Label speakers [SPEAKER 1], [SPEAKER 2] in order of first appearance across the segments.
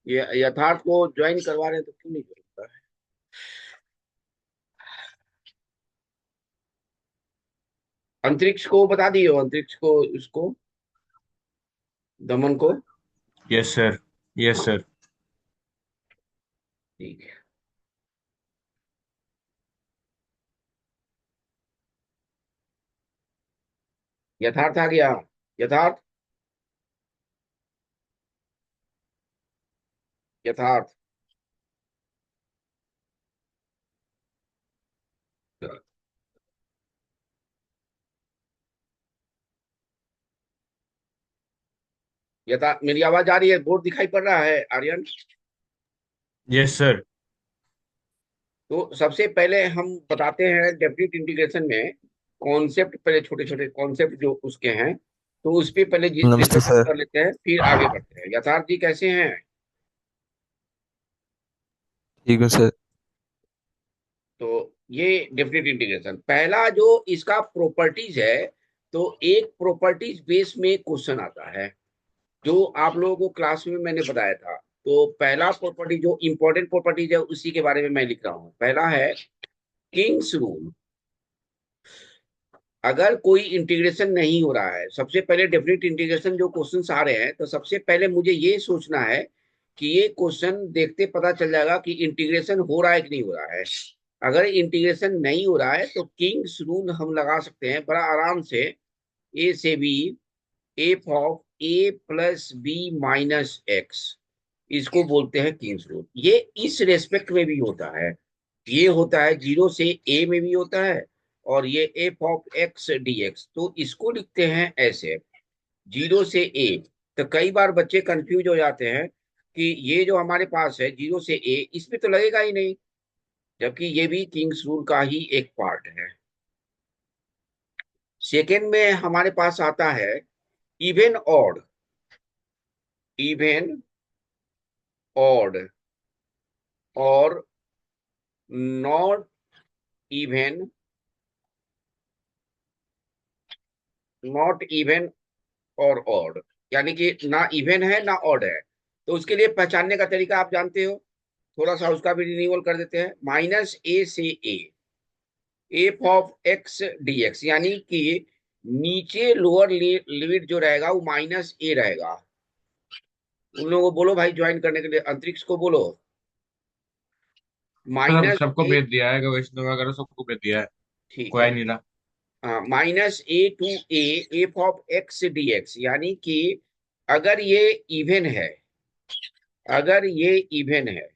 [SPEAKER 1] ये यथार्थ को ज्वाइन करवा रहे हैं तो क्यों नहीं जोड़ता है? अंतरिक्ष को बता दिए हो, अंतरिक्ष को, इसको, दमन को।
[SPEAKER 2] Yes sir. Yes sir.
[SPEAKER 1] ठीक है। यथार्थ आ गया। यथार्थ। यथार्थ। यथार्थ, मेरी आवाज आ रही है? बोर्ड दिखाई पड़ रहा है आर्यन?
[SPEAKER 2] Yes sir.
[SPEAKER 1] तो सबसे पहले हम बताते हैं डेफिनेट इंटीग्रेशन में कॉन्सेप्ट, पहले छोटे छोटे कॉन्सेप्ट जो उसके हैं, तो उस पे पहले
[SPEAKER 3] नमस्ते
[SPEAKER 1] डिस्कशन
[SPEAKER 3] सर।
[SPEAKER 1] कर लेते हैं, फिर आगे बढ़ते हैं। यथार्थ जी कैसे हैं?
[SPEAKER 3] ठीक है सर।
[SPEAKER 1] तो ये डेफिनेट इंटीग्रेशन पहला जो इसका प्रॉपर्टीज है, तो एक प्रॉपर्टीज बेस में क्वेश्चन आता है जो आप लोगों को क्लास में मैंने बताया था। तो पहला प्रॉपर्टी जो इंपॉर्टेंट प्रॉपर्टीज है उसी के बारे में मैं लिख रहा हूँ। पहला है किंग्स रूल। अगर कोई इंटीग्रेशन नहीं हो रहा है, सबसे पहले डेफिनेट इंटीग्रेशन जो क्वेश्चंस आ रहे हैं, तो सबसे पहले मुझे ये सोचना है कि ये क्वेश्चन देखते पता चल जाएगा कि इंटीग्रेशन हो रहा है कि नहीं हो रहा है। अगर इंटीग्रेशन नहीं हो रहा है तो किंग्स रूल हम लगा सकते हैं बड़ा आराम से। ए से B, F of A plus B minus X, इसको बोलते हैं किंग्स रूल। ये इस रेस्पेक्ट में भी होता है, ये होता है जीरो से ए में भी होता है, और ये F of X D x, तो इसको लिखते हैं ऐसे, जीरो से ए। तो कई बार बच्चे कंफ्यूज हो जाते हैं कि ये जो हमारे पास है जीरो से ए, इसमें तो लगेगा ही नहीं, जबकि ये भी किंग्स रूल का ही एक पार्ट है। सेकेंड में हमारे पास आता है इवन ऑड। इवन ऑड और नॉट इवन, नॉट इवन और ऑड, यानी कि ना इवन है ना ऑड है। तो उसके लिए पहचानने का तरीका आप जानते हो, थोड़ा सा उसका भी रिन्यूअल कर देते हैं। माइनस ए से A, F of X D X, यानी कि नीचे लोअर लिमिट जो रहेगा वो माइनस ए रहेगा। उन लोगों को बोलो भाई ज्वाइन करने के लिए, अंतरिक्ष को बोलो।
[SPEAKER 2] सर
[SPEAKER 1] माइनस
[SPEAKER 2] सबको
[SPEAKER 1] ए,
[SPEAKER 2] भेज दिया है, वैष्णव वगैरह सबको भेज दिया है।
[SPEAKER 1] ठीक
[SPEAKER 2] कोई
[SPEAKER 1] है।
[SPEAKER 2] आ नहीं रहा।
[SPEAKER 1] Minus A to A, F of X D X, यानी कि अगर ये इवन है, अगर ये इवन है,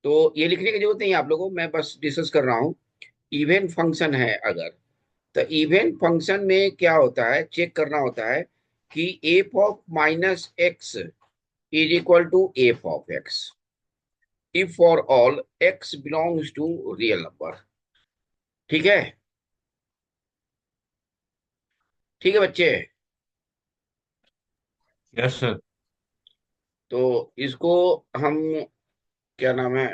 [SPEAKER 1] तो ये लिखने की जरूरत नहीं है आप लोगों को, मैं बस डिस्कस कर रहा हूँ। इवन फंक्शन है अगर, तो इवन फंक्शन में क्या होता है, चेक करना होता है कि F of minus X is equal to F of X if for all X belongs to real number. ठीक है? ठीक है बच्चे?
[SPEAKER 2] Yes sir.
[SPEAKER 1] तो इसको हम, क्या नाम है,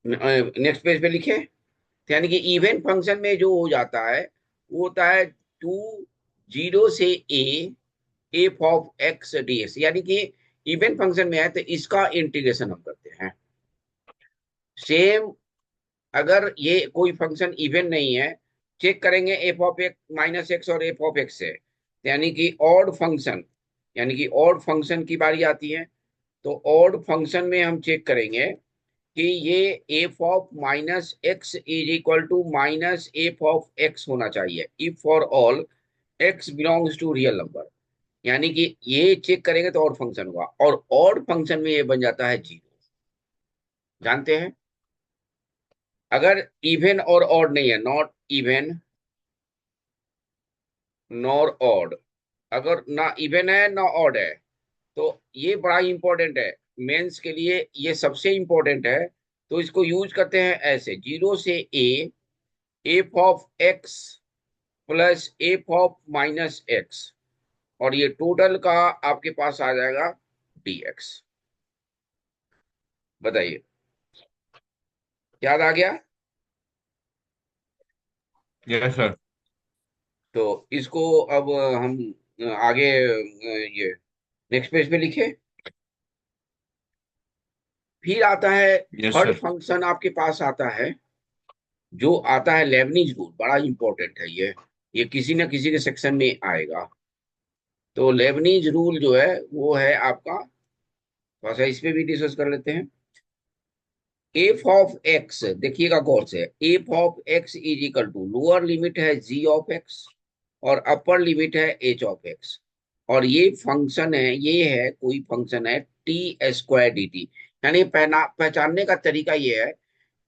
[SPEAKER 1] नेक्स्ट पेज पे लिखे। यानी कि इवन फंक्शन में जो हो जाता है वो होता है टू, जीरो से A, F of X D X, यानी कि इवन फंक्शन में है तो इसका इंटीग्रेशन हम करते हैं। सेम अगर ये कोई फंक्शन इवन नहीं है, चेक करेंगे F of x minus X और एफ ऑफ एक्स से, यानी कि ऑड फंक्शन, यानी कि ऑड फंक्शन की बारी आती है। तो ऑड फंक्शन में हम चेक करेंगे कि ये F of minus X is equal to minus F of X होना चाहिए if for all X belongs to real number. यानी कि ये चेक करेंगे तो ऑड फंक्शन होगा, और ऑड फंक्शन में ये बन जाता है जीरो। जानते हैं? अगर इवन और ऑड नहीं है, नॉट इवन नॉर ऑड, अगर ना इवन है ना ऑड है, तो ये बड़ा इंपॉर्टेंट है मेंस के लिए, ये सबसे इंपॉर्टेंट है। तो इसको यूज करते हैं ऐसे, जीरो से A, F of X plus F of minus X, और ये टोटल का आपके पास आ जाएगा dx। बताइए, याद आ गया?
[SPEAKER 2] Yes sir.
[SPEAKER 1] तो इसको अब हम आगे ये नेक्स्ट पेज पे लिखे। फिर आता है
[SPEAKER 2] यस
[SPEAKER 1] थर्ड
[SPEAKER 2] सर।
[SPEAKER 1] फंक्शन आपके पास आता है, जो आता है लेबनीज रूल। बड़ा इंपॉर्टेंट है ये किसी न किसी के सेक्शन में आएगा। तो लेबनीज रूल जो है वो है आपका, थोड़ा सा इस पे भी डिस्कस कर लेते हैं। एफ ऑफ एक्स, देखिएगा गौर से, F of X is equal to, lower limit है जी ऑफ एक्स और अपर लिमिट है एच ऑफ एक्स। और ये फंक्शन है, ये है कोई फंक्शन है टी स्क्वायर डी टी। यानी पहचानने का तरीका ये है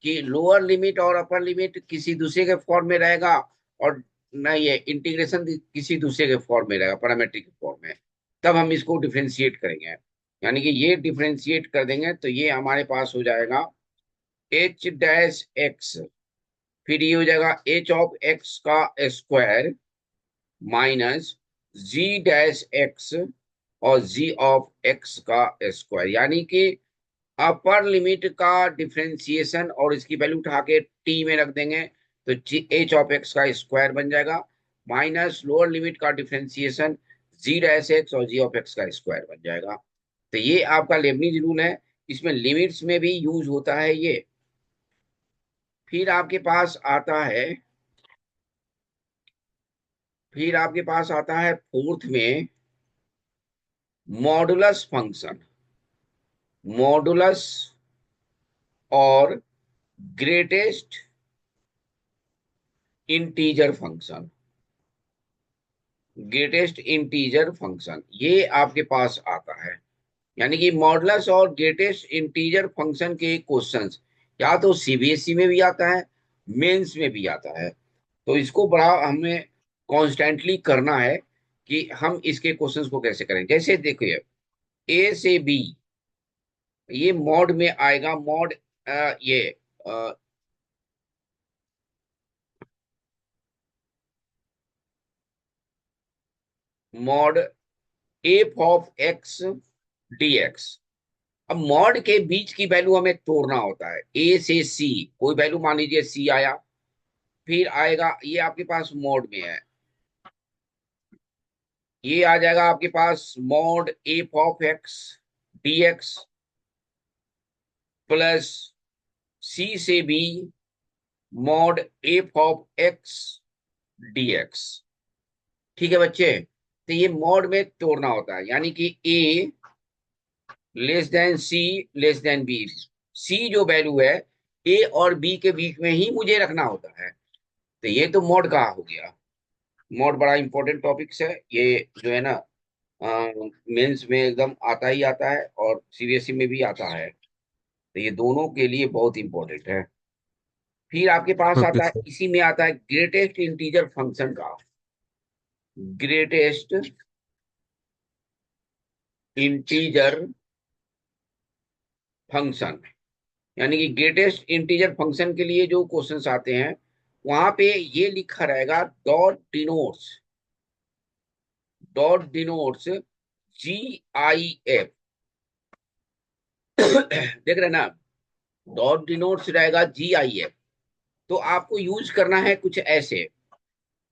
[SPEAKER 1] कि लोअर लिमिट और अपर लिमिट किसी दूसरे के फॉर्म में रहेगा, और न ये इंटीग्रेशन किसी दूसरे के फॉर्म में रहेगा, पैरामीट्रिक के फॉर्म में। तब हम इसको डिफरेंशिएट करेंगे। यानी कि ये डिफरेंशिएट कर देंगे तो ये हमारे पास हो जाएगा एच डैश एक्स, फिर ये हो जाएगा एच ऑफ एक्स का स्क्वायर माइनस जी डैश एक्स और जी ऑफ एक्स का स्क्वायर। यानी कि अपर लिमिट का डिफरेंशिएशन और इसकी वैल्यू उठा के टी में रख देंगे तो एच ऑफ एक्स का स्क्वायर बन जाएगा, माइनस लोअर लिमिट का डिफरेंशिएशन जी डैश एक्स और जी ऑफ एक्स का स्क्वायर बन जाएगा। तो ये आपका लेबनीज रूल है, इसमें लिमिट्स में भी यूज होता है ये। फिर आपके पास आता है, फिर आपके पास आता है फोर्थ में मॉडुलस फंक्शन। मॉडुलस और greatest integer function, greatest integer function ये आपके पास आता है। यानी कि मॉडुलस और ग्रेटेस्ट इंटीजर फंक्शन के क्वेश्चंस या तो सीबीएसई में भी आता है, मेंस में भी आता है। तो इसको बड़ा हमें कॉन्स्टेंटली करना है कि हम इसके क्वेश्चंस को कैसे करें। जैसे देखिए, ए से बी ये मॉड में आएगा, मॉड ये mod F of X dx. अब मॉड के बीच की वैल्यू हमें तोड़ना होता है, ए से सी कोई वैल्यू मान लीजिए सी आया, फिर आएगा ये आपके पास मॉड में है, ये आ जाएगा आपके पास mod F of X D X plus C से B mod F of X D X. ठीक है बच्चे, तो ये मॉड में तोड़ना होता है, यानी कि ए लेस देन सी लेस देन बी, सी जो वैल्यू है ए और बी के बीच में ही मुझे रखना होता है। तो ये तो मॉड का हो गया। मॉड बड़ा इंपॉर्टेंट टॉपिक्स है ये, जो है ना मेंस में एकदम आता ही आता है और सीबीएसई में भी आता है। तो ये दोनों के लिए बहुत इंपॉर्टेंट है। फिर आपके पास
[SPEAKER 3] ओके
[SPEAKER 1] आता है,
[SPEAKER 3] सर।
[SPEAKER 1] इसी में आता है ग्रेटेस्ट इंटीजर फंक्शन का, ग्रेटेस्ट इंटीजर फंक्शन। यानी कि ग्रेटेस्ट इंटीजर फंक्शन के लिए जो क्वेश्चंस आते हैं वहां पे ये लिखा रहेगा dot denotes G I F. देख रहे हैं ना, डॉट डिनोट्स रहेगा जी आई एफ। तो आपको यूज करना है कुछ ऐसे,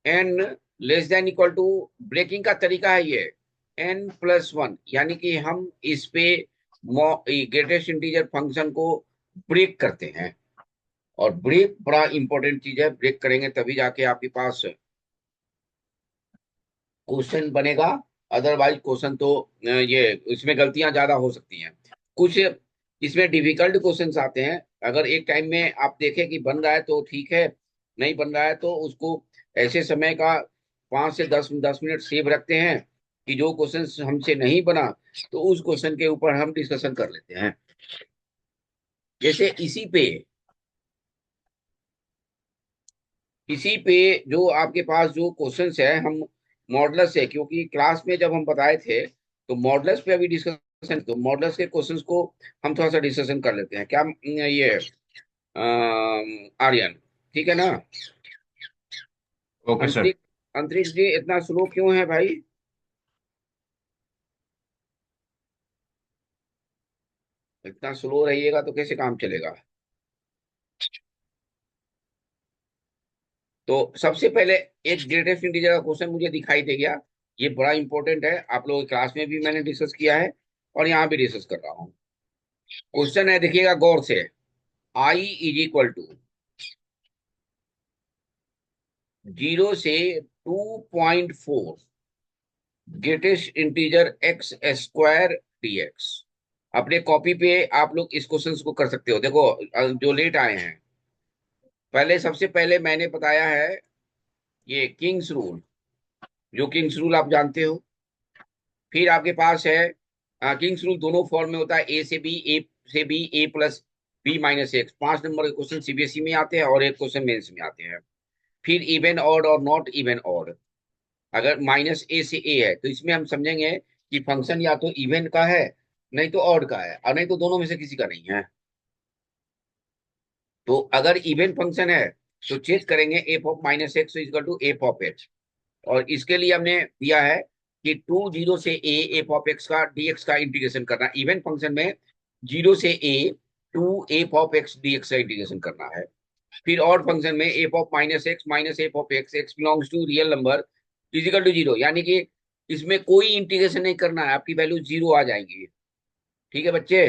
[SPEAKER 1] N less than equal to, breaking का तरीका है ये एन प्लस वन, यानी कि हम इस पे ग्रेटेस्ट इंटीजर फंक्शन को ब्रेक करते हैं। और ब्रेक बड़ा इंपॉर्टेंट चीज है, ब्रेक करेंगे तभी जाके आपके पास क्वेश्चन बनेगा। अदरवाइज क्वेश्चन तो ये इसमें गलतियां ज्यादा हो सकती हैं। कुछ इसमें डिफिकल्ट क्वेश्चंस आते हैं, अगर एक टाइम में आप देखें कि बन रहा है तो ठीक है, नहीं बन रहा है तो उसको ऐसे समय का 5 से 10 मिनट सेव रखते हैं कि जो क्वेश्चन हमसे नहीं बना तो उस क्वेश्चन के ऊपर हम डिस्कशन कर लेते हैं। जैसे इसी पे जो आपके पास जो क्वेश्चंस है, हम मॉडलस है, क्योंकि क्लास में जब हम बताए थे तो मॉडलस पे अभी डिस्कशन, तो मॉडलस के क्वेश्चंस को हम थोड़ा सा डिस्कशन कर लेते हैं क्या, ये आर्यन, ठीक है ना।
[SPEAKER 2] Okay sir.
[SPEAKER 1] अंतरिक्ष, अंतरिक्ष जी इतना स्लो क्यों है भाई? इतना स्लो रहिएगा तो कैसे काम चलेगा? तो सबसे पहले एक ग्रेटेस्ट इंटीजर का क्वेश्चन मुझे दिखाई दे गया, ये बड़ा इंपॉर्टेंट है, आप लोगों की क्लास में भी मैंने डिस्कस किया है और यहाँ भी डिस्कस कर रहा हूँ। क्वेश्चन है, देखिएगा गौर से। I इज इक्वल टू 0 से 2.4 greatest integer x square dx। अपने कॉपी पे आप लोग इस क्वेश्चन को कर सकते हो। देखो जो लेट आए हैं, पहले सबसे पहले मैंने बताया है ये किंग्स रूल, जो किंग्स रूल आप जानते हो। फिर आपके पास है किंग्स रूल दोनों फॉर्म में होता है, ए से B, A plus B minus X. 5 नंबर के क्वेश्चन सीबीएसई में आते हैं और एक क्वेश्चन मेंस में आते हैं। फिर इवन ऑड और नॉट इवन ऑड। अगर माइनस ए से ए है तो इसमें हम समझेंगे कि फंक्शन या तो इवन का है, नहीं तो ऑड का है, और नहीं तो दोनों में से किसी का नहीं है। तो अगर इवन फंक्शन है तो चेक करेंगे F of minus X equal to F of x. और इसके लिए हमने दिया है कि 2 0 से ए एफ ऑफ एक्स का डीएक्स का इंटीग्रेशन करना। इवन फंक्शन में 0 से A 2 F of X dx का इंटीग्रेशन करना है। फिर और फंक्शन में F of minus F of X, X belongs to real number equal to 0, यानी कि इसमें कोई इंटीग्रेशन नहीं करना है, आपकी वैल्यू 0 आ जाएंगी। ठीक है बच्चे।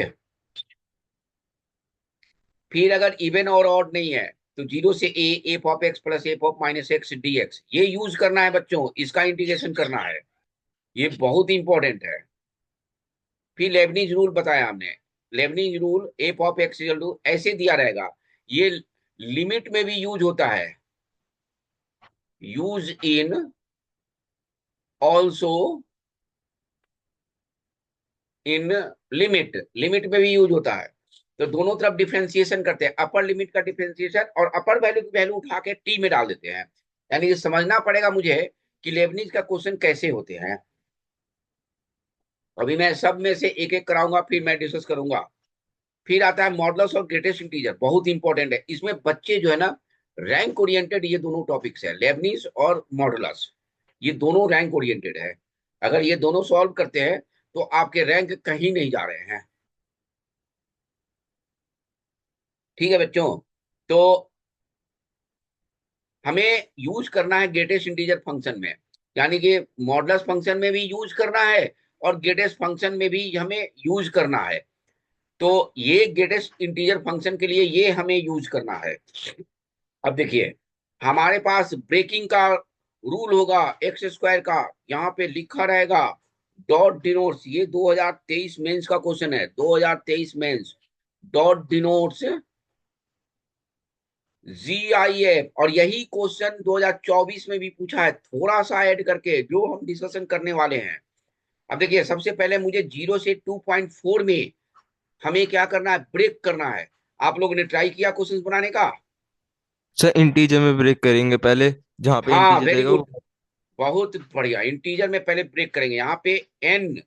[SPEAKER 1] फिर अगर इवन और ऑड नहीं है तो 0 से A F of X plus F of minus X dx, ये यूज करना है बच्चों, इसका इंटीग्रेशन करना है। ये बहुत इंपॉर्टेंट है। फिर लेबनीज रूल बताया हमने। Leibniz rule F of X equal to ऐसे दिया रहेगा, ये लिमिट में भी यूज होता है। Use in also in limit, limit में भी यूज होता है। तो दोनों तरफ डिफरेंशिएशन करते हैं, अपर लिमिट का डिफरेंशिएशन और अपर वैल्यू की वैल्यू उठा के टी में डाल देते हैं। यानी कि समझना पड़ेगा मुझे कि लेबनीज का क्वेश्चन कैसे होते हैं। अभी मैं सब में से एक एक कराऊंगा, फिर मैं डिस्कस करूंगा। फिर आता है मॉडुलस और ग्रेटेस्ट इंटीजर, बहुत इंपॉर्टेंट है। इसमें बच्चे जो है ना, रैंक ओरिएंटेड ये दोनों टॉपिक्स है, लेबनीज और मॉडुलस, ये दोनों रैंक ओरिएंटेड है। अगर ये दोनों सॉल्व करते हैं तो आपके रैंक कहीं नहीं जा रहे हैं। ठीक है बच्चों। तो हमें यूज करना है ग्रेटेस्ट इंटीजर फंक्शन में, यानी कि मॉडुलस फंक्शन में भी यूज करना है और ग्रेटेस्ट फंक्शन में भी हमें यूज करना है। तो ये ग्रेटेस्ट इंटीजर फंक्शन के लिए ये हमें यूज करना है। अब देखिए, हमारे पास ब्रेकिंग का रूल होगा एक्स स्क्वायर का, यहाँ पे लिखा रहेगा डॉट डिनोट्स। ये 2023 मेंस का क्वेश्चन है, 2023 मेंस। Dot denotes GIF। और यही क्वेश्चन 2024 में भी पूछा है, थोड़ा सा ऐड करके, जो हम डिस्कशन करने वाले हैं। अब देखिए, सबसे पहले मुझे 0 से 2.4 में हमें क्या करना है, ब्रेक करना है। आप लोगों ने ट्राई किया क्वेश्चन बनाने का?
[SPEAKER 3] सर इंटीजर में ब्रेक करेंगे पहले, जहाँ पे
[SPEAKER 1] हाँ,
[SPEAKER 3] इंटीजर
[SPEAKER 1] वेरी
[SPEAKER 3] देगा
[SPEAKER 1] गुड,
[SPEAKER 3] वो।
[SPEAKER 1] बहुत बढ़िया। इंटीजर में पहले ब्रेक करेंगे। यहाँ पे n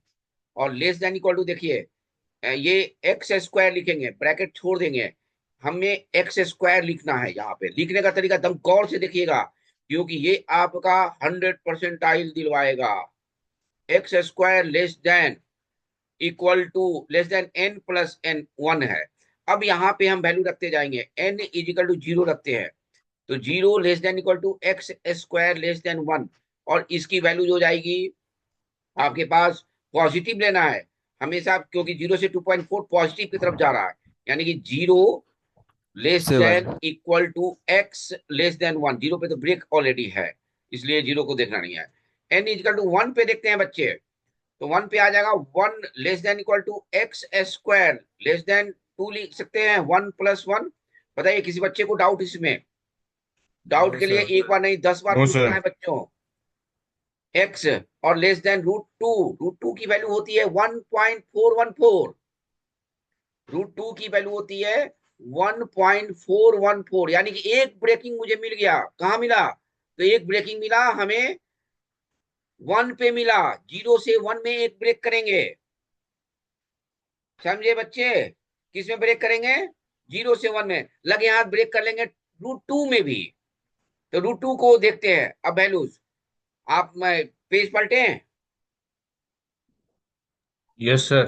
[SPEAKER 1] और लेस देन इक्वल टू, देखिए ये एक्स स्क्वायर लिखेंगे, ब्रैकेट छोड़ देंगे। हमें एक्स स्क्वायर लिखना है। यहाँ पे लिखने का तरीका एकदम गौर से देखिएगा, क्योंकि ये आपका 100% दिलवाएगा। X square less than equal to, less than n plus n 1 है। अब यहाँ पे हम वैल्यू रखते जाएंगे, n इजिकल टू 0 रखते हैं, तो 0 less than equal to X square less than 1। और इसकी वैल्यू जो जाएगी आपके पास, पॉजिटिव लेना है हमेशा, क्योंकि 0 से 2.4 पॉजिटिव की तरफ जा रहा है। यानी कि 0 less
[SPEAKER 3] seven.
[SPEAKER 1] Then equal to X less than 1। 0 पे तो ब्रेक ऑलरेडी है, इसलिए 0 को देखना नहीं है। n इजिकल टू 1 पे देखते हैं बच्चे, तो 1 पे आ जाएगा 1 less than equal to X square less than 2 लिख सकते हैं, 1 प्लस 1। बताइए किसी बच्चे को डाउट इसमें? डाउट
[SPEAKER 2] नो
[SPEAKER 1] के लिए
[SPEAKER 2] सर।
[SPEAKER 1] एक बार नहीं 10 बार
[SPEAKER 2] नो
[SPEAKER 1] पूछना
[SPEAKER 2] सर।
[SPEAKER 1] है बच्चों। एक्स और लेस देन √2, √2 की वैल्यू होती है 1.414। √2 की वैल्यू होती है 1.414, यानी कि एक ब्रेकिंग मुझे मिल गया। कहाँ मिला? तो एक ब्रेकिंग मिला हमें 1 पे मिला। 0 से 1 में एक ब्रेक करेंगे, समझे बच्चे? किस में ब्रेक करेंगे? 0 से 1 में। लगे हाथ ब्रेक कर लेंगे √2 में भी। तो √2 को देखते हैं अब वैल्यूज। आप पेज पलटे,
[SPEAKER 2] यस सर।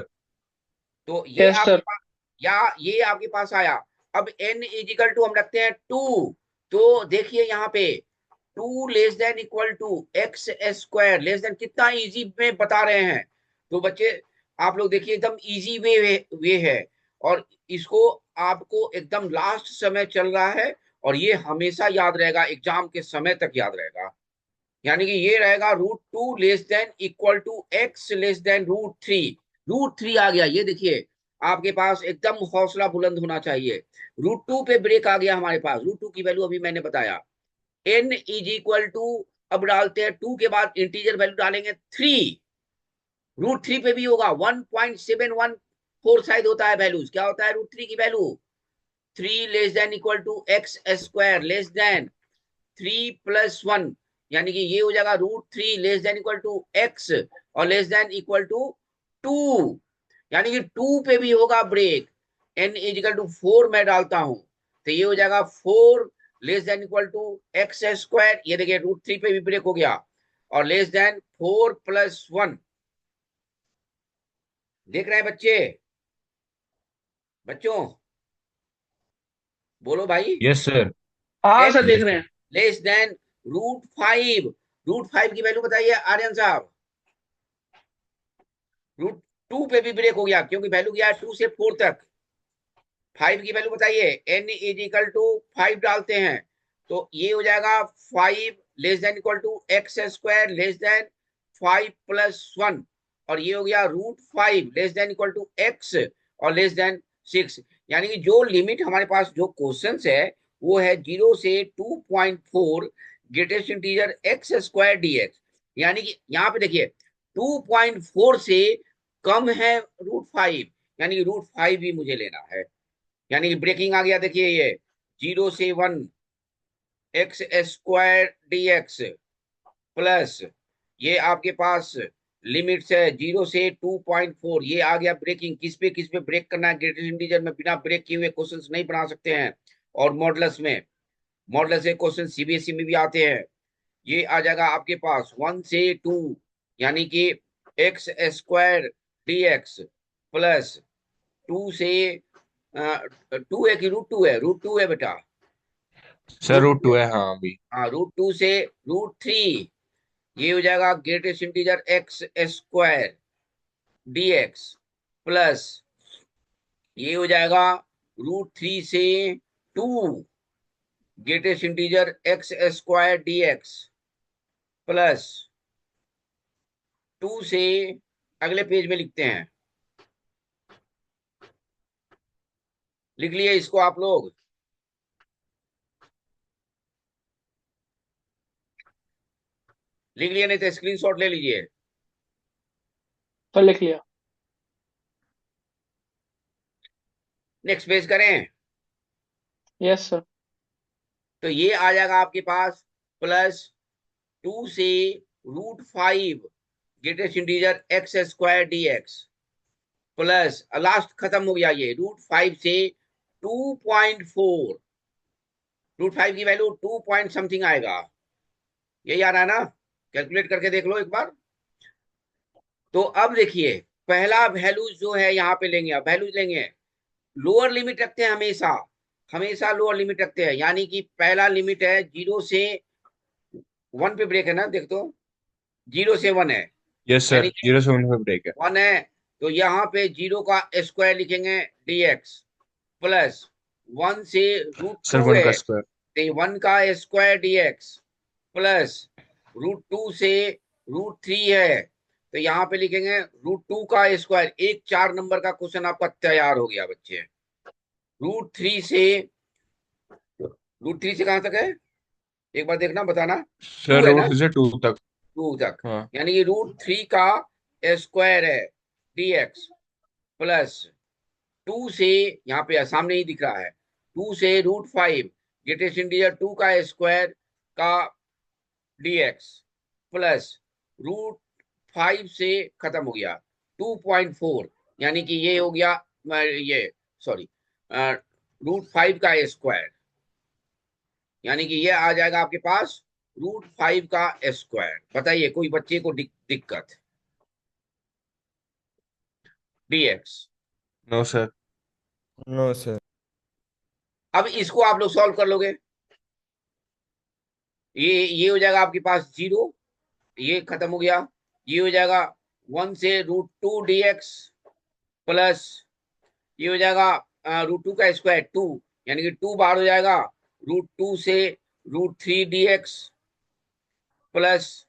[SPEAKER 1] तो ये
[SPEAKER 4] यस
[SPEAKER 1] आपके
[SPEAKER 4] सर।
[SPEAKER 1] पास, या ये आपके पास आया। अब n इजिकल टू हम रखते हैं 2। तो देखिए यहाँ पे 2 less than equal to X square less than, कितना इजी में बता रहे हैं। तो बच्चे आप लोग देखिए, एकदम इजी वे है। और इसको आपको एकदम लास्ट समय चल रहा है, और ये हमेशा याद रहेगा, एग्जाम के समय तक याद रहेगा। यानी कि ये रहेगा √2 less than equal to X less than √3। √3 आ गया, ये देखिए आपके पास एकदम हौसला बुलंद होना चाहिए। √2 पे ब्रेक आ गया हमारे पास। √2 की वैल्यू अभी मैंने बताया, n इज इक्वल टू, अब डालते हैं 2 के बाद इंटीजर वैल्यू डालेंगे 3। √3 पे भी होगा 1.714 शायद होता है वैल्यूज। क्या होता है √3 की value? 3 less than equal to X square less than 3+1, यानी कि ये हो जाएगा √3 less than equal to X और लेस देन इक्वल टू 2। यानी कि 2 पे भी होगा ब्रेक। n इजिकल टू 4 मैं डालता हूं, तो ये हो जाएगा 4 less than equal to X square. ये देखिए √3 पे भी ब्रेक हो गया, और लेस देन 4+1। देख रहे हैं बच्चे? बच्चों बोलो भाई।
[SPEAKER 2] Yes sir.
[SPEAKER 4] हाँ सर,
[SPEAKER 1] एक्स
[SPEAKER 4] देख
[SPEAKER 2] यस
[SPEAKER 4] रहे
[SPEAKER 2] सर।
[SPEAKER 4] हैं।
[SPEAKER 1] Less than √5। √5 की वैल्यू बताइए आर्यन साहब। √2 पे भी ब्रेक हो गया, क्योंकि वैल्यू गया 2 से 4 तक। 5 की वैल्यू बताइए, n इज इक्वल टू 5 डालते हैं, तो ये हो जाएगा 5 less than equal to X square less than 5+1, और ये हो गया √5 less than equal to X और लेस देन 6। यानी कि जो लिमिट हमारे पास जो क्वेश्चन है वो है 0 से 2.4 greatest integer x square dx। यानी कि यहाँ पे देखिए 2.4 से कम है √5, यानी कि √5 भी मुझे लेना है। यानी कि ब्रेकिंग आ गया, देखिए ये 0 से 1 एक्स स्क्वायर dx प्लस ये आपके पास लिमिट्स है 0 से 2.4, ये आ गया ब्रेकिंग। किस पे ब्रेक करना है? ग्रेटेस्ट इंटीजर में बिना ब्रेक किए हुए क्वेश्चंस नहीं बना सकते हैं, और मॉडल्स में, मॉडल से क्वेश्चन सीबीएसई में भी आते हैं। ये आ जाएगा आपके पास 1 से 2, यानी कि एक्स स्क्वायर dx प्लस 2 से 2 है कि √2 है? √2 है बेटा।
[SPEAKER 2] सर
[SPEAKER 1] रूट
[SPEAKER 2] रूट टू है हाँ अभी।
[SPEAKER 1] हाँ, √2 से √3, ये हो जाएगा greatest integer x square dx plus ये हो जाएगा √3 से 2 greatest integer x square dx plus 2 से, अगले पेज में लिखते हैं, लिख लिए इसको आप लोग? लिख लिए? नहीं तो स्क्रीनशॉट ले लीजिए।
[SPEAKER 4] सर लिख लिया।
[SPEAKER 1] नेक्स्ट पेज करें,
[SPEAKER 4] यस सर।
[SPEAKER 1] तो ये आ जाएगा आपके पास प्लस 2 से √5 greatest integer x square dx plus last खत्म हो गया ये √5 से 2.4। √5 की वैल्यू 2 पॉइंट समथिंग आएगा, यही आ रहा है ना? कैलकुलेट करके देख लो एक बार। तो अब देखिए पहला वैल्यू जो है यहाँ पे लेंगे, अब वैल्यूज लेंगे, लोअर लिमिट रखते हैं हमेशा, हमेशा लोअर लिमिट रखते हैं। यानी कि पहला लिमिट है 0 से 1 पे ब्रेक है ना, देख तो 0 से 1 है,
[SPEAKER 2] यस सर,
[SPEAKER 1] यानी कि
[SPEAKER 2] 0 से 1 पे ब्रेक है।
[SPEAKER 1] 1 है, तो यहाँ पे 0 का स्क्वायर लिखेंगे dx प्लस 1 से
[SPEAKER 2] सर
[SPEAKER 1] √2
[SPEAKER 2] वन का
[SPEAKER 1] है,
[SPEAKER 2] स्क्वायर।
[SPEAKER 1] तो 1 का स्क्वायर dx प्लस √2 से √3 है, तो यहाँ पे लिखेंगे √2 का स्क्वायर। एक 4 नंबर का क्वेश्चन आपका तैयार हो गया बच्चे। √3 से, √3 से कहां तक है एक बार देखना, बताना।
[SPEAKER 2] सर
[SPEAKER 1] 2 है ना?
[SPEAKER 2] रूट से 2 तक।
[SPEAKER 1] 2 तक,
[SPEAKER 2] हाँ।
[SPEAKER 1] यानी कि √3 का स्क्वायर है dx प्लस 2 से, यहाँ पे सामने ही दिख रहा है, 2 से √5 ग्रेटेस्ट इंटीजर 2 का स्क्वायर का dx प्लस √5 से खत्म हो गया 2.4, यानी कि ये हो गया ये, सॉरी, √5 का स्क्वायर, यानी कि ये आ जाएगा आपके पास √5 का स्क्वायर। बताइए कोई बच्चे को दिक्कत? dx।
[SPEAKER 2] No sir.
[SPEAKER 3] No sir.
[SPEAKER 1] अब इसको आप लोग सॉल्व कर लोगे, ये हो जाएगा आपके पास 0, ये खत्म हो गया, ये हो जाएगा 1 से √2 dx प्लस ये हो जाएगा √2 का स्क्वायर 2, यानी कि 2 बार हो जाएगा √2 से √3 dx प्लस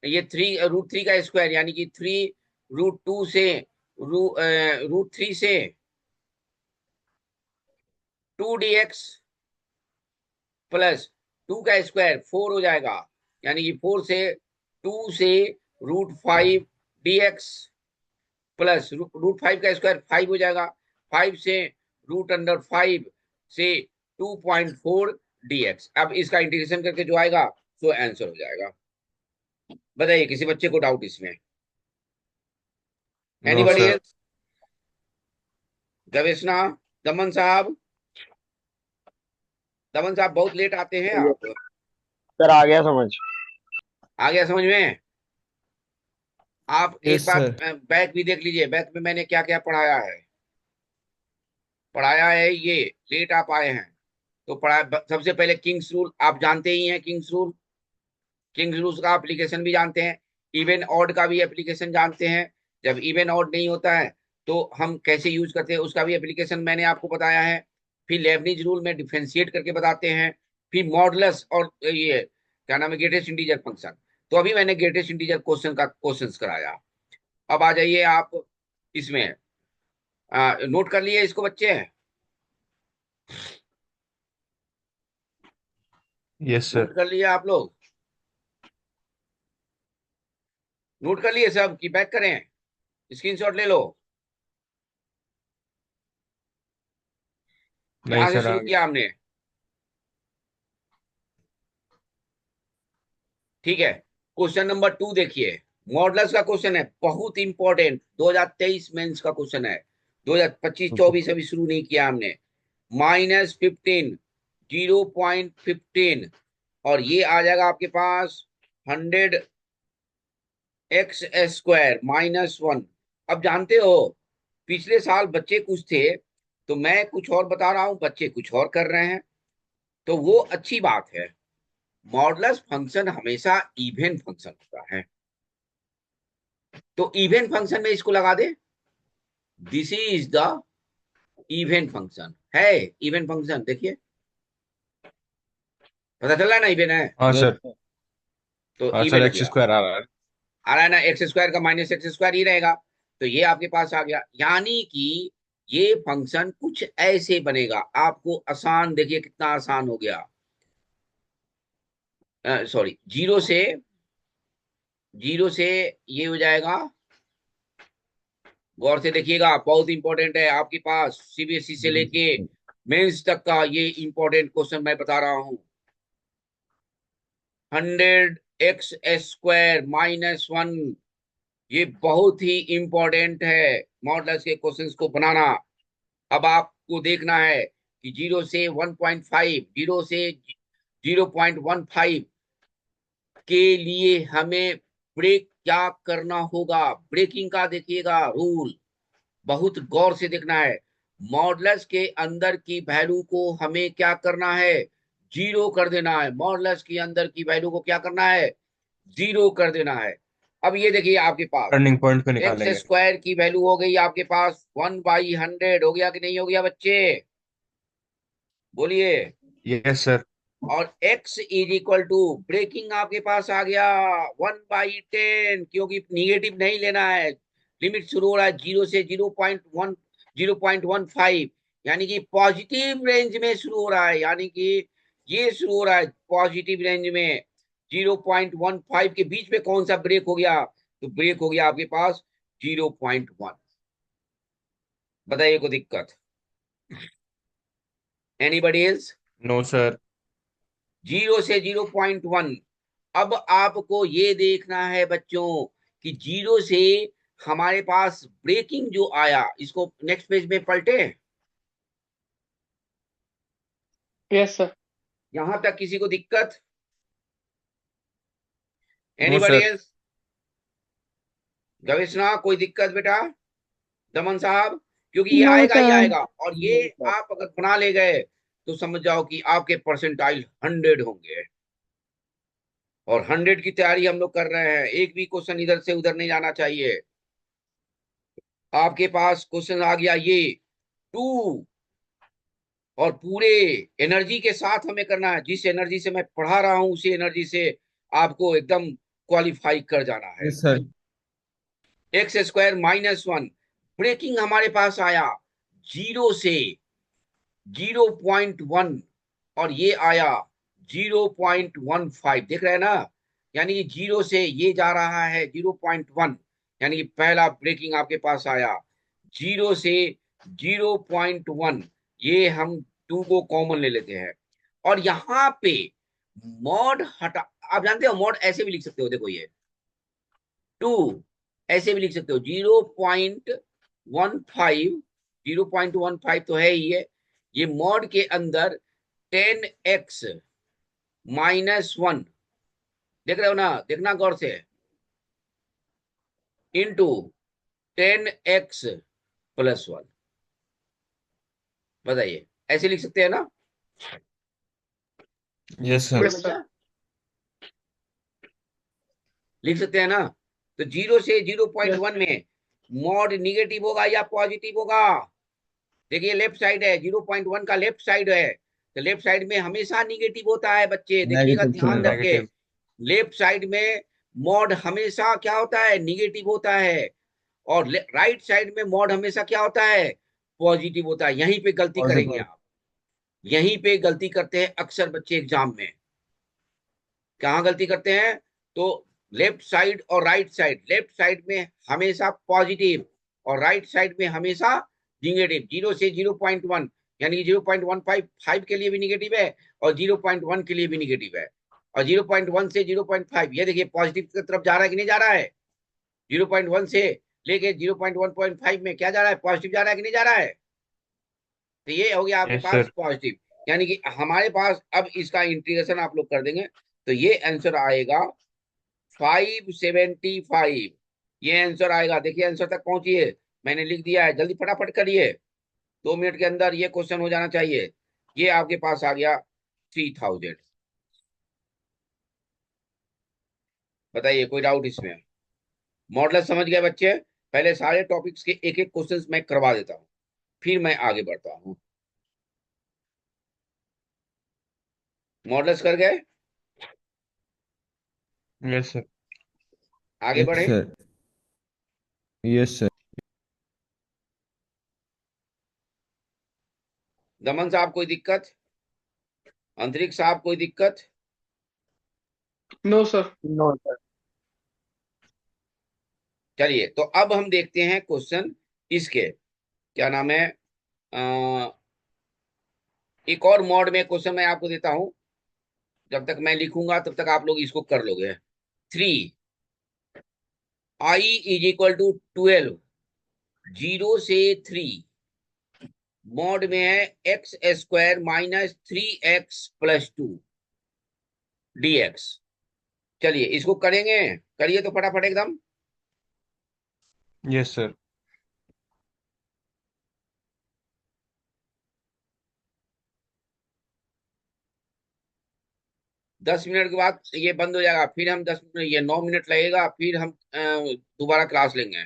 [SPEAKER 1] ये 3 √3 का स्क्वायर यानी कि 3 √2 से √3 से 2 dx प्लस 2 का स्क्वायर 4 हो जाएगा, यानी कि 4 से 2 से √5 dx प्लस √5 का स्क्वायर 5 हो जाएगा, 5 से √5 से 2.4 dx। अब इसका इंटीग्रेशन करके जो आएगा तो आंसर हो जाएगा। बताइए किसी बच्चे को डाउट इसमें?
[SPEAKER 2] No
[SPEAKER 1] anybody
[SPEAKER 2] sir.
[SPEAKER 1] एल्स? गवेशना, दमन साहब, दमन साहब बहुत लेट आते हैं आप।
[SPEAKER 5] सर आ गया समझ।
[SPEAKER 1] आ गया समझ में? आप एक
[SPEAKER 3] यस
[SPEAKER 1] बार
[SPEAKER 3] सर।
[SPEAKER 1] बैक भी देख लीजिए, बैक में मैंने क्या क्या पढ़ाया है। पढ़ाया है ये, लेट आप आए हैं तो पढ़ा। सबसे पहले किंग्स रूल आप जानते ही हैं, किंग्स रूल, किंग्स रूल का एप्लीकेशन भी जानते हैं, इवन ऑड का भी एप्लीकेशन जानते हैं। जब इवन ऑड नहीं होता है तो हम कैसे यूज करते हैं उसका भी एप्लीकेशन मैंने आपको बताया है। फिर लेबनिज रूल में डिफ्रेंशिएट करके बताते हैं। फिर मॉडुलस और ये क्या नाम है, ग्रेटेस्ट इंटीजर फंक्शन। तो अभी मैंने ग्रेटेस्ट इंटीजर क्वेश्चंस कराया। अब आ जाइए आप इसमें, नोट कर लिए इसको बच्चे?
[SPEAKER 2] Yes
[SPEAKER 1] note
[SPEAKER 2] sir.
[SPEAKER 1] कर लिए आप लोग? नोट कर लिए सब कि बैक करें, स्क्रीनशॉट ले लो?
[SPEAKER 2] नहीं
[SPEAKER 1] कहाँ से
[SPEAKER 2] सर, आ
[SPEAKER 1] शुरू
[SPEAKER 2] गया।
[SPEAKER 1] किया हमने? ठीक है, क्वेश्चन नंबर 2 देखिए। मॉडल्स का क्वेश्चन है, बहुत इंपॉर्टेंट, 2023 मेंस का क्वेश्चन है। 2025-24 अभी शुरू नहीं किया हमने। -15, 0.15 और ये आ जाएगा आपके पास 100x² -1। अब जानते हो पिछले साल बच्चे कुछ थे तो मैं कुछ और बता रहा हूं, बच्चे कुछ और कर रहे हैं, तो वो अच्छी बात है। मॉडुलस फंक्शन हमेशा इवन फंक्शन होता है, तो इवन फंक्शन में इसको लगा दे। This is the even function है। इवन फंक्शन देखिए, पता चला ना इवन है,
[SPEAKER 2] हाँ
[SPEAKER 5] यस
[SPEAKER 2] सर।
[SPEAKER 5] सर।
[SPEAKER 1] तो
[SPEAKER 2] हाँ सर,
[SPEAKER 1] इवन हो
[SPEAKER 2] एक्स
[SPEAKER 1] गया।
[SPEAKER 2] स्क्वायर आ रहा है।
[SPEAKER 1] आ रहा है ना, x² का -x² ही रहेगा, तो ये आपके पास आ गया। यानी कि ये फंक्शन कुछ ऐसे बनेगा आपको आसान, देखिए कितना आसान हो गया। सॉरी, जीरो से ये हो जाएगा। गौर से देखिएगा, बहुत इंपॉर्टेंट है आपके पास, सीबीएसई से लेके मेंस तक का ये इंपॉर्टेंट क्वेश्चन मैं बता रहा हूं। 100x² -1, ये बहुत ही इंपॉर्टेंट है मॉडल्स के क्वेश्चंस को बनाना। अब आपको देखना है कि 0 से 1.5, 0 से 0.15 के लिए हमें ब्रेक क्या करना होगा। ब्रेकिंग का देखिएगा रूल, बहुत गौर से देखना है। मॉडुलस के अंदर की वैल्यू को हमें क्या करना है, 0 कर देना है। मॉडुलस के अंदर की वैल्यू को क्या करना है, 0 कर देना है। अब ये देखिए आपके पास
[SPEAKER 2] टर्निंग पॉइंट को
[SPEAKER 1] एक्स
[SPEAKER 2] निकालेंगे।
[SPEAKER 1] स्क्वायर की वैल्यू हो गई आपके पास 1/100, हो गया कि नहीं हो गया बच्चे? बोलिए।
[SPEAKER 2] Yes sir.
[SPEAKER 1] और x is equal to, breaking आपके पास आ गया 1/10, क्योंकि निगेटिव नहीं लेना है। लिमिट शुरू हो रहा है 0 से 0.15, यानी कि पॉजिटिव रेंज में शुरू हो रहा है, यानी कि ये शुरू हो रहा है पॉजिटिव रेंज में। 0.15 के बीच में कौन सा ब्रेक हो गया, तो ब्रेक हो गया आपके पास 0.1। बताइए कोई दिक्कत? Anybody else?
[SPEAKER 2] No sir.
[SPEAKER 1] 0 से 0.1। अब आपको ये देखना है बच्चों कि 0 से हमारे पास ब्रेकिंग जो आया, इसको नेक्स्ट पेज में पलटे।
[SPEAKER 4] Yes sir.
[SPEAKER 1] यहां तक किसी को दिक्कत?
[SPEAKER 2] No
[SPEAKER 1] anybody
[SPEAKER 2] sir.
[SPEAKER 1] एल्स? गवेशना कोई दिक्कत बेटा? दमन साहब? क्योंकि ये
[SPEAKER 4] नो
[SPEAKER 1] आएगा ही
[SPEAKER 4] सर।
[SPEAKER 1] आएगा, और ये आप अगर बना ले गए तो समझ जाओ कि आपके परसेंटाइल 100 होंगे। और 100 की तैयारी हम लोग कर रहे हैं, एक भी क्वेश्चन इधर से उधर नहीं जाना चाहिए। आपके पास क्वेश्चन आ गया ये टू, और पूरे एनर्जी के साथ हमें करना है। जिस एनर्जी से मैं पढ़ा रहा हूं उसी एनर्जी से आपको एकदम क्वालिफाई कर जाना है।
[SPEAKER 3] Yes sir.
[SPEAKER 1] x² - 1 ब्रेकिंग हमारे पास आया 0 से 0.1, और ये आया 0.15, देख रहे हैं ना। यानी कि 0 से ये जा रहा है 0.1, यानी कि पहला ब्रेकिंग आपके पास आया 0 से 0.1। ये हम 2 को कॉमन ले लेते हैं, और यहां पे मॉड हटा, आप जानते हो मॉड ऐसे भी लिख सकते हो, देखो ये 2 ऐसे भी लिख सकते हो 0.15, 0.15 तो है ही है। ये मॉड के अंदर 10x - 1, देख रहे हो ना, देखना गौर से, इंटू 10x+1। बताइए, ऐसे लिख सकते हैं ना?
[SPEAKER 2] Yes
[SPEAKER 4] Yes,
[SPEAKER 2] sir.
[SPEAKER 4] sir.
[SPEAKER 1] लिख सकते हैं ना? तो 0 से 0.1
[SPEAKER 4] Yes.
[SPEAKER 1] में मॉड निगेटिव होगा या पॉजिटिव होगा? देखिए लेफ्ट साइड है, 0.1 का लेफ्ट साइड है, तो लेफ्ट साइड में हमेशा निगेटिव होता है बच्चे, देखिएगा
[SPEAKER 3] नेगेटिव
[SPEAKER 1] ध्यान
[SPEAKER 3] सर।
[SPEAKER 1] रख के।
[SPEAKER 2] नेगेटिव।
[SPEAKER 1] लेफ्ट साइड में मॉड हमेशा क्या होता है? निगेटिव होता है। और राइट साइड में मॉड हमेशा क्या होता है? पॉजिटिव होता है। यहीं पे गलती करेंगे
[SPEAKER 3] पॉजिटिव।
[SPEAKER 1] आप, यहीं पे गलती करते हैं अक्सर बच्चे एग्जाम में। कहाँ गलती करते हैं? तो लेफ्ट साइड और राइट साइड, लेफ्ट साइड में हमेशा पॉजिटिव और राइट साइड में हमेशा निगेटिव। 0 से 0.1 यानी कि 0.155 के लिए भी निगेटिव है, और 0.1 के लिए भी निगेटिव है। और 0.1 से 0.5 ये देखिए पॉजिटिव की तरफ जा रहा है कि नहीं जा रहा है? 0.1 से लेके 0.1.5 में क्या जा रहा है? पॉजिटिव जा रहा है कि नहीं जा रहा है? तो ये हो गया आपके
[SPEAKER 2] यस
[SPEAKER 1] पास
[SPEAKER 2] सर।
[SPEAKER 1] पॉजिटिव। यानी कि हमारे पास अब इसका इंटीग्रेशन आप लोग कर देंगे, तो ये आंसर आएगा 575। ये आंसर आएगा। देखिए आंसर तक पहुंचिए, मैंने लिख दिया है, जल्दी फटाफट करिए, 2 मिनट के अंदर ये क्वेश्चन हो जाना चाहिए। ये आपके पास आ गया 3000। बताइए कोई डाउट इसमें? मॉडल समझ गए बच्चे? पहले सारे टॉपिक्स के एक एक क्वेश्चंस मैं करवा देता हूँ, फिर मैं आगे बढ़ता हूँ। मॉडल्स कर गए?
[SPEAKER 2] Yes sir.
[SPEAKER 1] आगे
[SPEAKER 3] यस
[SPEAKER 1] बढ़े?
[SPEAKER 3] सर। Yes sir.
[SPEAKER 1] दमन साहब कोई दिक्कत? अंतरिक्ष साहब कोई दिक्कत?
[SPEAKER 4] No, sir.
[SPEAKER 5] No sir.
[SPEAKER 1] चलिए तो अब हम देखते हैं क्वेश्चन इसके, क्या नाम है, एक और मॉड में क्वेश्चन मैं आपको देता हूं। जब तक मैं लिखूंगा तब तक आप लोग इसको कर लोगे। 3i = 12, 0 से 3 मॉड में है x² - 3x+2 dx। चलिए इसको करेंगे, करिए तो फटाफट एकदम।
[SPEAKER 2] Yes sir.
[SPEAKER 1] 10 मिनट के बाद ये बंद हो जाएगा, फिर हम 10 मिनट, ये 9 मिनट लगेगा, फिर हम दोबारा क्लास लेंगे,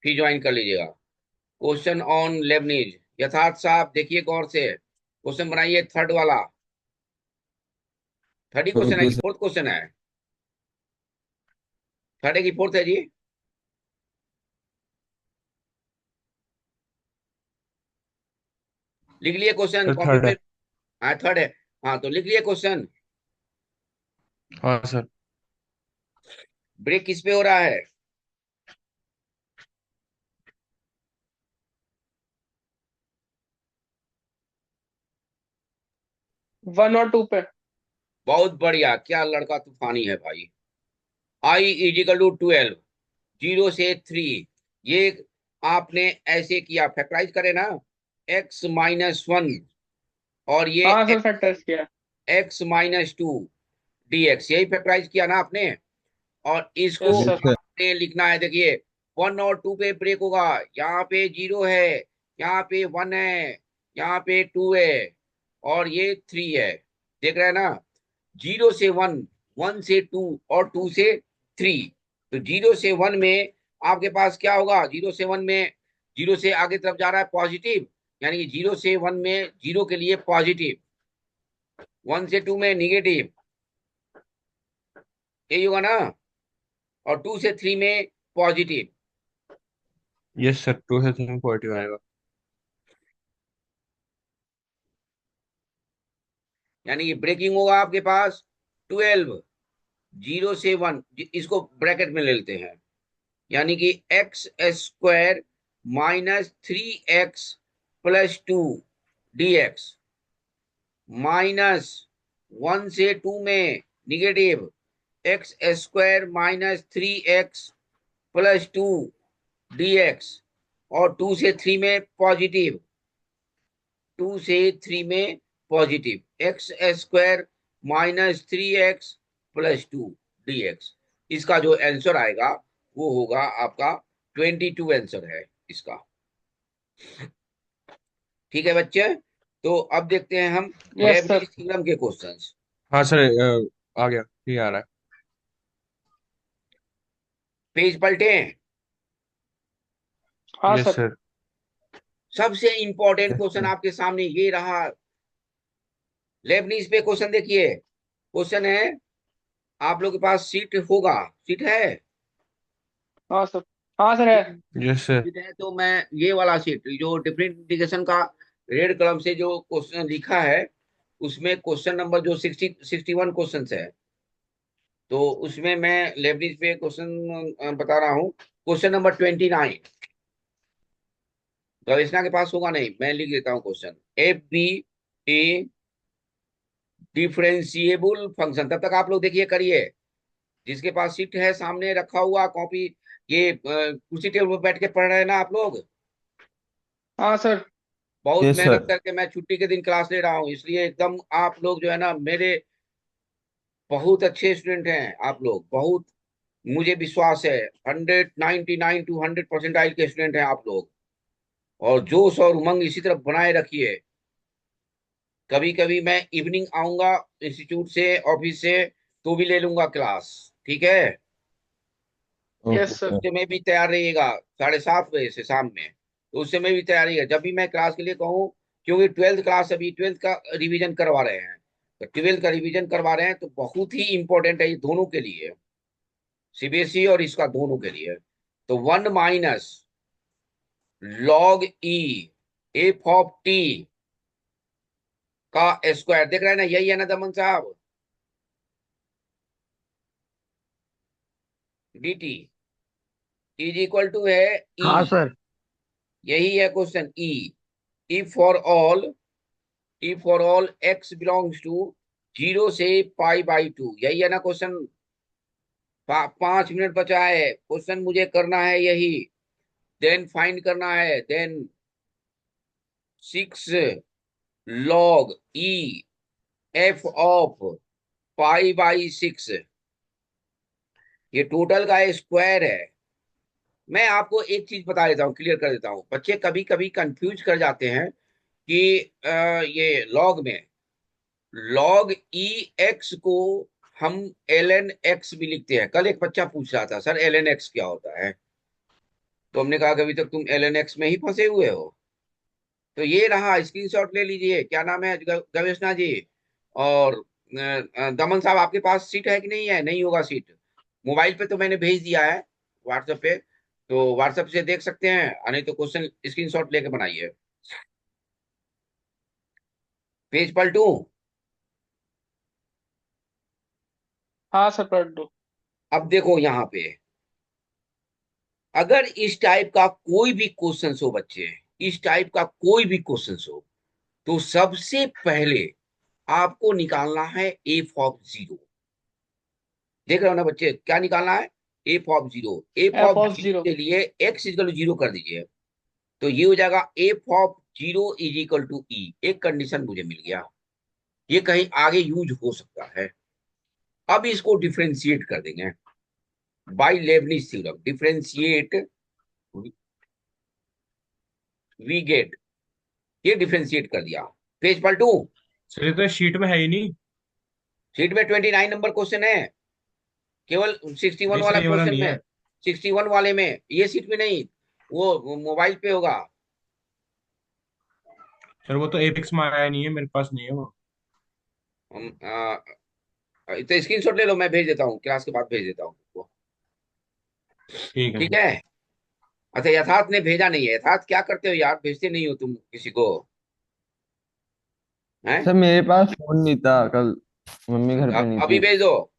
[SPEAKER 1] फिर ज्वाइन कर लीजिएगा। क्वेश्चन ऑन लेबनिज, यथार्थ साहब देखिए गौर से, क्वेश्चन बनाइए थर्ड वाला। थर्ड ही क्वेश्चन है
[SPEAKER 3] ओके
[SPEAKER 1] कि
[SPEAKER 3] सर।
[SPEAKER 1] फोर्थ क्वेश्चन है? थर्ड है कि फोर्थ है जी? लिख लिए क्वेश्चन
[SPEAKER 2] सर
[SPEAKER 1] कॉपी
[SPEAKER 2] थर्ड
[SPEAKER 1] पे?
[SPEAKER 2] है।
[SPEAKER 1] हाँ थर्ड है। हाँ तो लिख लिए क्वेश्चन।
[SPEAKER 2] हाँ सर।
[SPEAKER 1] ब्रेक किस पे हो रहा है?
[SPEAKER 4] 1 और 2 पे.
[SPEAKER 1] बहुत बढ़िया, क्या लड़का तूफानी है भाई। i = 12, 0 से 3, ये आपने ऐसे किया, फैक्टराइज करे ना, x - 1, और ये
[SPEAKER 4] हाँ सर, फैक्टर्स किया.
[SPEAKER 1] x - 2 dx, यही फैक्टराइज किया ना आपने। और इसको
[SPEAKER 4] यस
[SPEAKER 3] यस
[SPEAKER 4] सर.
[SPEAKER 3] सर।
[SPEAKER 1] आपने लिखना है, देखिए 1 और 2 पे ब्रेक होगा। यहाँ पे 0 है, यहाँ पे 1 है, यहाँ पे 2 है, और ये 3 है। देख रहे हैं ना? 0 से 1, 1 से 2 और 2 से 3। तो 0 से 1 में आपके पास क्या होगा? 0 से 1 में 0 से आगे तरफ जा रहा है पॉजिटिव, यानी कि 0 से 1 में 0 के लिए पॉजिटिव, 1 से 2 में निगेटिव, यही होगा ना, और 2 से 3 में पॉजिटिव।
[SPEAKER 2] यस सर, 2 से 3 पॉजिटिव आएगा।
[SPEAKER 1] यानी कि ब्रेकिंग होगा आपके पास 12, 0 से 1, इसको ब्रैकेट में ले लेते हैं, यानी कि एक्स स्क्वायर -3x+2 dx, -1 से 2 में निगेटिव x² -3x+2 dx, और 2 से 3 में पॉजिटिव, 2 से 3 में पॉजिटिव x² -3x+2 dx। इसका जो आंसर आएगा वो होगा आपका 22 आंसर है इसका। ठीक है बच्चे, तो अब देखते हैं हम
[SPEAKER 4] यस सर।
[SPEAKER 1] लेबनिज थ्योरम के क्वेश्चंस।
[SPEAKER 2] हाँ सर, आ गया, ये आ रहा है।
[SPEAKER 1] पेज पलटे हैं।
[SPEAKER 4] हाँ
[SPEAKER 2] यस
[SPEAKER 4] सर।
[SPEAKER 2] सर।
[SPEAKER 1] सबसे इंपॉर्टेंट
[SPEAKER 2] यस
[SPEAKER 1] क्वेश्चन
[SPEAKER 2] सर।
[SPEAKER 1] आपके सामने ये रहा। लेबनिज पे क्वेश्चन देखिए। क्वेश्चन है, आप लोग के पास सीट होगा, सीट है?
[SPEAKER 4] हाँ सर। हाँ सर है।
[SPEAKER 2] Yes sir.
[SPEAKER 1] सीट है तो मैं ये वाला सीट जो डिफरेंशिएशन का रेड कलम से जो क्वेश्चन लिखा है, उसमें क्वेश्चन नंबर जो 61 क्वेश्चन है, तो उसमें मैं लेबनिज पे क्वेश्चन बता रहा हूँ। क्वेश्चन नंबर 29 गवेषणा के पास होगा नहीं, मैं लिख देता हूँ क्वेश्चन। एफ बी ए डिफरेंशिएबल फंक्शन, तब तक आप लोग देखिए करिए। जिसके पास सीट है सामने रखा हुआ कॉपी, ये कुर्सी टेबल पर बैठ के पढ़ रहे हैं ना आप लोग?
[SPEAKER 4] हाँ सर।
[SPEAKER 1] बहुत
[SPEAKER 3] यस
[SPEAKER 1] मेहनत
[SPEAKER 3] सर।
[SPEAKER 1] करके मैं छुट्टी के दिन क्लास ले रहा हूँ, इसलिए एकदम आप लोग जो है ना मेरे बहुत अच्छे स्टूडेंट हैं आप लोग, बहुत, मुझे विश्वास है 199 to 100% के स्टूडेंट हैं आप लोग। और जोश और उमंग इसी तरह बनाए रखिए। कभी कभी मैं इवनिंग आऊंगा इंस्टीट्यूट से, ऑफिस से, तो भी ले लूंगा क्लास, ठीक है?
[SPEAKER 3] Okay
[SPEAKER 4] yes sir.
[SPEAKER 3] सर।
[SPEAKER 1] उससे में भी तैयार रहिएगा, 7:30 बजे से शाम में, तो उससे में भी तैयार रहिएगा जब भी मैं क्लास के लिए कहूँ। क्योंकि 12th क्लास, अभी 12th का रिवीजन करवा रहे हैं, तो 12th का रिवीजन करवा रहे हैं तो बहुत ही इंपॉर्टेंट है ये दोनों के लिए, सीबीएसई और इसका दोनों के लिए। तो 1 - log e का स्क्वायर, देख रहे हैं ना, यही है ना दमन साहब? dt इज इक्वल टू है ई,
[SPEAKER 5] हाँ सर।
[SPEAKER 1] यही है question E. If for all x belongs to 0 से π/2, यही है ना क्वेश्चन? 5 मिनट बचा है, क्वेश्चन मुझे करना है यही। देन फाइंड करना है, then 6 log e f of π/6, ये टोटल का स्क्वायर है। मैं आपको एक चीज बता देता हूँ, क्लियर कर देता हूँ। बच्चे कभी कभी कंफ्यूज कर जाते हैं कि ये लॉग में, लॉग ई एक्स को हम ln x भी लिखते हैं। कल एक बच्चा पूछ रहा था, सर ln x क्या होता है? तो हमने कहा कि अभी तक तुम ln x में ही फंसे हुए हो। तो ये रहा, स्क्रीनशॉट ले लीजिए। क्या नाम है गवेशना जी? और दमन साहब, आपके पास सीट है कि नहीं है? नहीं होगा सीट। मोबाइल पे तो मैंने भेज दिया है, व्हाट्सएप पे, तो व्हाट्सएप से देख सकते हैं, और नहीं तो क्वेश्चन स्क्रीनशॉट लेके बनाइए। पेज पलटू?
[SPEAKER 4] हाँ सर पढ़ दो।
[SPEAKER 1] अब देखो यहाँ पे, अगर इस टाइप का कोई भी क्वेश्चन हो बच्चे, इस टाइप का कोई भी क्वेश्चन हो, तो सबसे पहले आपको निकालना है एफ ऑफ 0। देख रहे हो ना बच्चे, क्या निकालना है? F of 0। F
[SPEAKER 4] F
[SPEAKER 1] of
[SPEAKER 4] of
[SPEAKER 1] 0
[SPEAKER 4] zero.
[SPEAKER 1] के लिए एक्स इक्वल टू 0 कर दीजिए, तो ये हो जाएगा F of 0 is equal to E. एक कंडीशन मुझे मिल गया, ये कहीं आगे यूज हो सकता है। अब इसको डिफ्रेंशिएट कर देंगे by Leibniz theorem. Differentiate we get, ये डिफ्रेंशिएट कर दिया। पेज पलटू?
[SPEAKER 2] सर ये तो शीट में है ही नहीं।
[SPEAKER 1] शीट में 29 नंबर क्वेश्चन है, केवल 61
[SPEAKER 2] नहीं सर,
[SPEAKER 1] वाला
[SPEAKER 2] ये वाला
[SPEAKER 1] क्वेश्चन
[SPEAKER 2] नहीं
[SPEAKER 1] में,
[SPEAKER 2] है।
[SPEAKER 1] 61 वाले में, ये सीट में नहीं, वो मोबाइल पे होगा।
[SPEAKER 2] सर वो तो एपेक्स में आया नहीं है, मेरे पास नहीं है वो।
[SPEAKER 1] तो स्क्रीनशॉट ले लो, मैं भेज देता हूँ, क्लास के बाद भेज देता हूँ वो।
[SPEAKER 2] ठीक है
[SPEAKER 1] ठीक
[SPEAKER 2] सर।
[SPEAKER 1] है। अच्छा, यथार्थ ने भेजा नहीं है। यथार्थ क्या करते हो यार, भेजते नहीं हो तुम किसी को, हैं?
[SPEAKER 3] सर मेरे पास फोन नहीं था कल, मम्मी घर पे नहीं
[SPEAKER 1] अभी
[SPEAKER 3] थी।
[SPEAKER 1] भेज दो।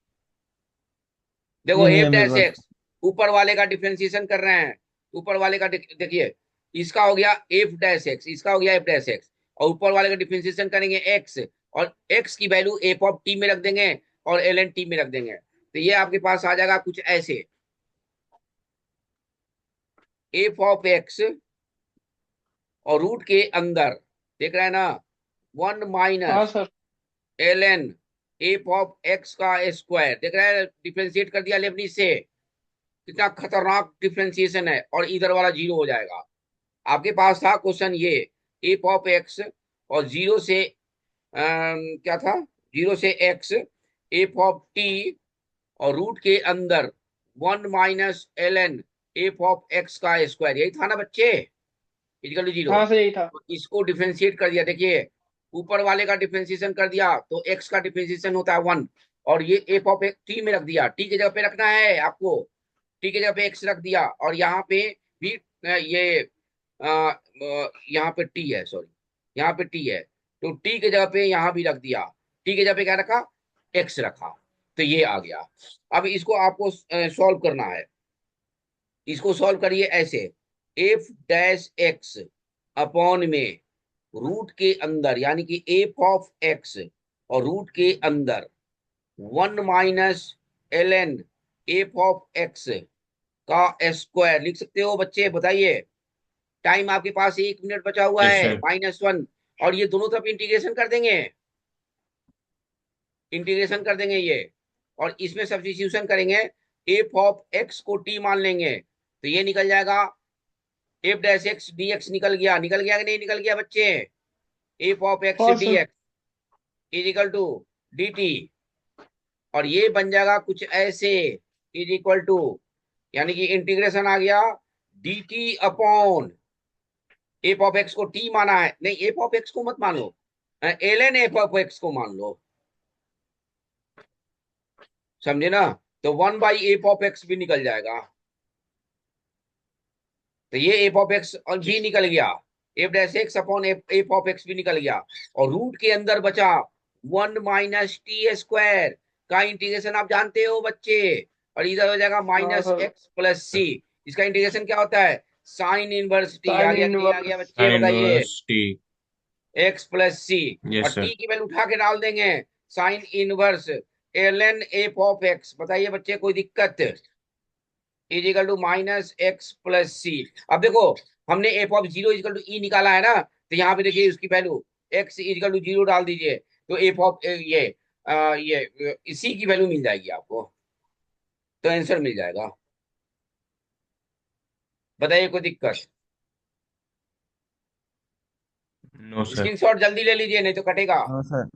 [SPEAKER 1] देखो
[SPEAKER 3] नहीं नहीं
[SPEAKER 1] एफ
[SPEAKER 3] है मेरे
[SPEAKER 1] डैश
[SPEAKER 3] पास।
[SPEAKER 1] एक्स, ऊपर वाले का डिफरेंशिएशन कर रहे हैं। ऊपर वाले का देखिए, इसका हो गया एफ डैश एक्स, इसका हो गया एफ डैश एक्स, और ऊपर वाले का डिफरेंशिएशन करेंगे एक्स, और एक्स की वैल्यू एफ ऑफ टी में रख देंगे और एल एन टी में रख देंगे, तो ये आपके पास आ जाएगा कुछ ऐसे। एफ ऑफ एक्स और रूट के अंदर, देख रहे हैं ना, वन
[SPEAKER 4] हाँ
[SPEAKER 1] minus
[SPEAKER 4] sir.
[SPEAKER 1] L N F of x का स्क्वायर, देख रहे हैं, डिफ्रेंशिएट कर दिया लेबनीज से। कितना खतरनाक डिफ्रेंशिएशन है, और इधर वाला जीरो हो जाएगा। आपके पास था क्वेश्चन ये, एफ ऑफ एक्स और जीरो से क्या था, जीरो से एक्स, एफ ऑफ टी और रूट के अंदर one minus l N F of x का स्क्वायर, यही था ना बच्चे, इक्वल टू जीरो।
[SPEAKER 4] हाँ सर, यही था।
[SPEAKER 1] तो इसको डिफरेंशिएट कर दिया, देखिए ऊपर वाले का डिफरेंशिएशन कर दिया तो एक्स का डिफरेंशिएशन होता है वन, और ये एफ ऑफ एक्स टी में रख दिया, टी की जगह पे रखना है आपको, टी की जगह पे एक्स रख दिया, और यहाँ पे भी ये यहाँ पे टी है, सॉरी, यहाँ पे टी है, तो टी की जगह पे यहाँ भी रख दिया, टी की जगह पे क्या रखा, एक्स रखा, तो ये आ गया। अब इसको आपको सॉल्व करना है। इसको सॉल्व करिए ऐसे, एफ डैश एक्स अपॉन में रूट के अंदर, यानी कि एफ ऑफ एक्स और रूट के अंदर one minus l N F of x का स्क्वायर लिख सकते हो बच्चे, बताइए। टाइम आपके पास 1 मिनट बचा हुआ
[SPEAKER 2] यस
[SPEAKER 1] है,
[SPEAKER 2] सर।
[SPEAKER 1] -1, और ये दोनों तरफ इंटीग्रेशन कर देंगे, इंटीग्रेशन कर देंगे ये, और इसमें सब्स्टिट्यूशन करेंगे, एफ ऑफ एक्स को टी मान लेंगे, तो ये निकल जाएगा f dash x D x, निकल गया, निकल गया कि नहीं निकल गया बच्चे, एफ ऑफ एक्स
[SPEAKER 4] हाँ
[SPEAKER 1] d
[SPEAKER 4] sir.
[SPEAKER 1] X is equal to d t, और ये बन जाएगा कुछ ऐसे, इज इक्वल टू, यानी कि इंटीग्रेशन आ गया D T upon, F of x को टी माना है, नहीं एफ ऑफ एक्स को मत मान लो, L N F of x को मान लो, समझे ना, तो 1/एफ ऑफ एक्स भी निकल जाएगा, तो ये एफ ऑफ एक्स और भी निकल गया, F dash x upon F of x भी निकल गया, और रूट के अंदर बचा वन माइनस टी स्क्वायर का इंटीग्रेशन आप जानते हो बच्चे, और इधर हो जाएगा
[SPEAKER 4] हाँ
[SPEAKER 1] माइनस
[SPEAKER 4] सर।
[SPEAKER 1] एक्स प्लस सी, इसका इंटीग्रेशन क्या होता है, साइन इनवर्स टी, आ
[SPEAKER 4] साइन
[SPEAKER 1] गया कि नहीं आ गया
[SPEAKER 4] इनवर्स।
[SPEAKER 1] बच्चे,
[SPEAKER 2] साइन
[SPEAKER 1] बताइए,
[SPEAKER 2] इनवर्स टी।
[SPEAKER 1] एक्स प्लस सी, और
[SPEAKER 2] यस
[SPEAKER 1] टी
[SPEAKER 2] सर।
[SPEAKER 1] की वैल्यू उठा के डाल देंगे, sine inverse L N F of X, बताइए बच्चे कोई दिक्कत, is equal to minus X plus C. अब देखो, हमने F of zero equal to E निकाला है ना, तो यहाँ पे देखिए उसकी value X equal to zero डाल दीजिए, तो एफ ऑफ ये इसी की वैल्यू मिल जाएगी आपको, तो आंसर मिल जाएगा। बताइए कोई दिक्कत,
[SPEAKER 2] नो सर।
[SPEAKER 1] स्क्रीनशॉट जल्दी ले लीजिए नहीं तो कटेगा।
[SPEAKER 3] हाँ सर।